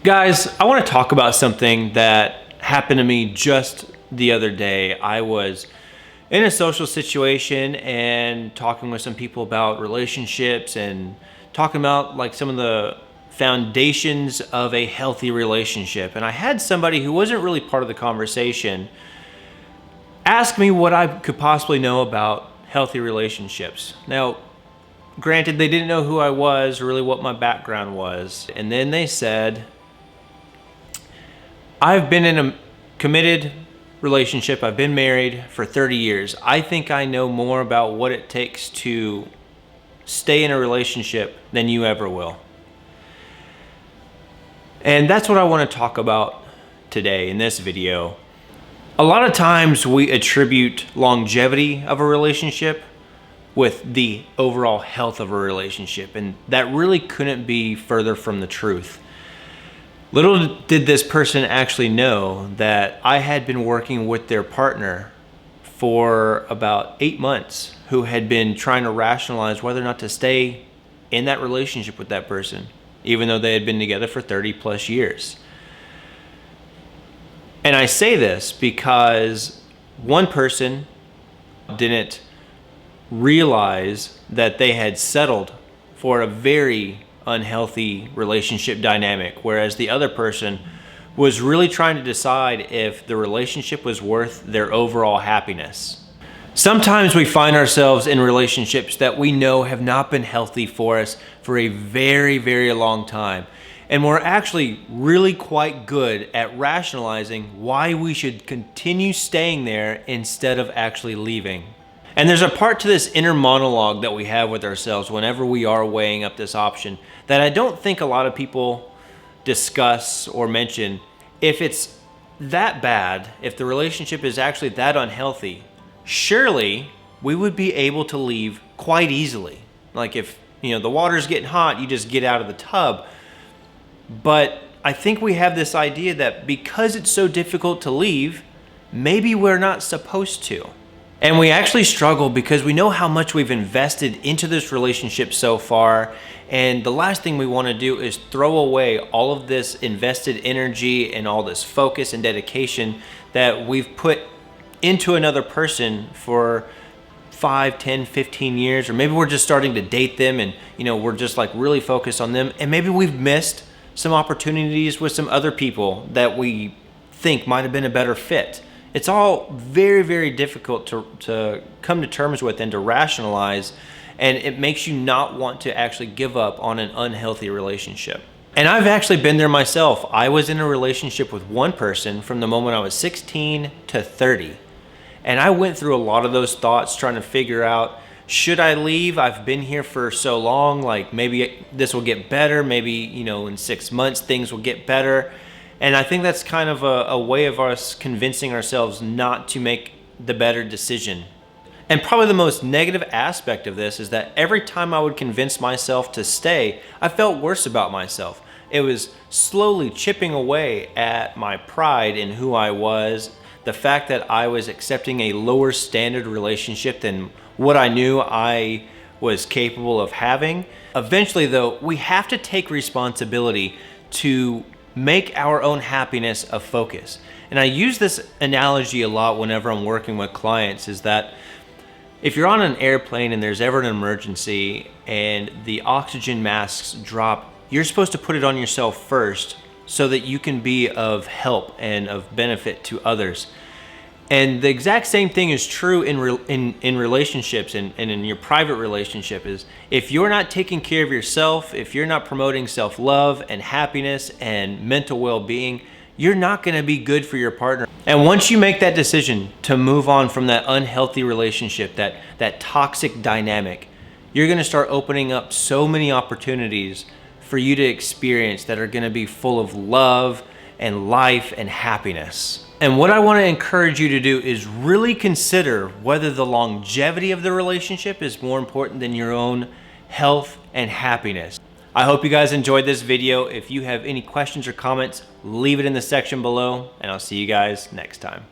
Guys, I want to talk about something that happened to me just the other day. I was in a social situation and talking with some people about relationships and talking about like some of the foundations of a healthy relationship. And I had somebody who wasn't really part of the conversation ask me what I could possibly know about healthy relationships. Now, granted, they didn't know who I was or really what my background was. And then they said, I've been in a committed relationship. I've been married for 30 years. I think I know more about what it takes to stay in a relationship than you ever will. And that's what I want to talk about today in this video. A lot of times we attribute longevity of a relationship with the overall health of a relationship, and that really couldn't be further from the truth. Little did this person actually know that I had been working with their partner for about 8 months, who had been trying to rationalize whether or not to stay in that relationship with that person, even though they had been together for 30 plus years. And I say this because one person didn't realize that they had settled for a very unhealthy relationship dynamic, whereas the other person was really trying to decide if the relationship was worth their overall happiness. Sometimes we find ourselves in relationships that we know have not been healthy for us for a very, very long time. And we're actually really quite good at rationalizing why we should continue staying there instead of actually leaving. And there's a part to this inner monologue that we have with ourselves whenever we are weighing up this option that I don't think a lot of people discuss or mention. If it's that bad, if the relationship is actually that unhealthy, surely we would be able to leave quite easily. Like if, the water's getting hot, you just get out of the tub. But I think we have this idea that because it's so difficult to leave, maybe we're not supposed to. And we actually struggle because we know how much we've invested into this relationship so far. And the last thing we want to do is throw away all of this invested energy and all this focus and dedication that we've put into another person for 5, 10, 15 years. Or maybe we're just starting to date them and, we're just like really focused on them. And maybe we've missed some opportunities with some other people that we think might have been a better fit. It's all very, very difficult to come to terms with and to rationalize, and it makes you not want to actually give up on an unhealthy relationship. And I've actually been there myself. I was in a relationship with one person from the moment I was 16 to 30. And I went through a lot of those thoughts trying to figure out, should I leave? I've been here for so long, like maybe this will get better. Maybe, in 6 months things will get better. And I think that's kind of a way of us convincing ourselves not to make the better decision. And probably the most negative aspect of this is that every time I would convince myself to stay, I felt worse about myself. It was slowly chipping away at my pride in who I was, the fact that I was accepting a lower standard relationship than what I knew I was capable of having. Eventually, though, we have to take responsibility to make our own happiness a focus. And I use this analogy a lot whenever I'm working with clients, is that if you're on an airplane and there's ever an emergency and the oxygen masks drop, you're supposed to put it on yourself first so that you can be of help and of benefit to others. And the exact same thing is true in relationships and in your private relationship. Is if you're not taking care of yourself, if you're not promoting self-love and happiness and mental well-being, you're not going to be good for your partner. And once you make that decision to move on from that unhealthy relationship, that toxic dynamic, you're going to start opening up so many opportunities for you to experience that are going to be full of love and life and happiness. And what I want to encourage you to do is really consider whether the longevity of the relationship is more important than your own health and happiness. I hope you guys enjoyed this video. If you have any questions or comments, leave it in the section below, and I'll see you guys next time.